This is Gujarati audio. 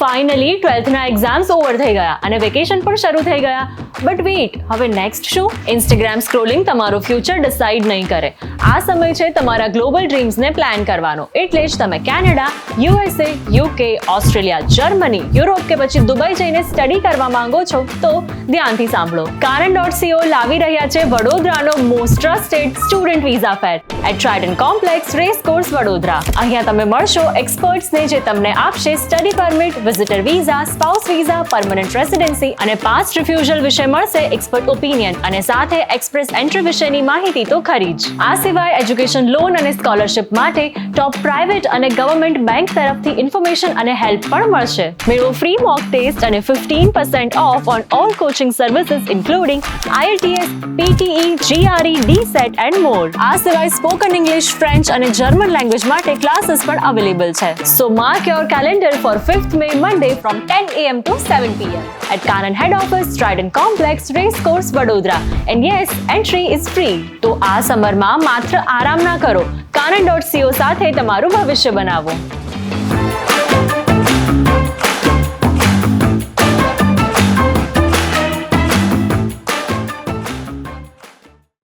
ફાઇનલી 12થના એક્ઝામ્સ ઓવર થઈ ગયા અને વેકેશન પણ શરૂ થઈ ગયા. બટ વેઇટ, હવે નેક્સ્ટ શું? ઇન્સ્ટાગ્રામ સ્ક્રોલિંગ તમારું ફ્યુચર ડિસાઇડ નહીં કરે. આ સમય છે તમારા ગ્લોબલ ડ્રીમ્સને પ્લાન કરવાનો. એટલે જ તમે Canada, USA, UK, Australia, Germany, Europe કે પછી દુબઈ જઈને સ્ટડી કરવા માંગો છો તો ધ્યાનથી સાંભળો. Karan.co લાવી રહ્યા છે વડોદરાનો most trusted student visa fair at Trident complex racecourse Vadodara. અહીંયા તમે મળશો એક્સપર્ટ્સને જે તમને આપશે study permit, visitor visa, spouse visa, permanent residency અને પાસ્ટ રિફ્યુઝલ વિશે મળશે એક્સપર્ટ ઓપિનિયન અને સાથે એક્સપ્રેસ એન્ટ્રી વિશેની માહિતી તો ખરી જ. આ સિવાય એજ્યુકેશન લોન અને સ્કોલરશિપ માટે ટોપ પ્રાઇવેટ અને ગવર્મેન્ટ બેંક તરફથી ઇન્ફોર્મેશન અને હેલ્પ પણ મળશે. મેળવો ફ્રી મોક ટેસ્ટ અને 15% off on all coaching services including IELTS, PTE, GRE, DSET and more. આ સિવાય સ્પોકન ઇંગ્લિશ, ફ્રેન્ચ અને જર્મન લેંગ્વેજ માટે ક્લાસીસ પણ અવેલેબલ છે. So mark your calendar for 5th May Monday from 10 AM to 7 PM at Karan Head Office, Trident Complex, Racecourse, Vadodara. And yes, entry is free. તો આ સમરમાં માત્ર આરામ ના કરો, Karan.co સાથે તમારું ભવિષ્ય બનાવો.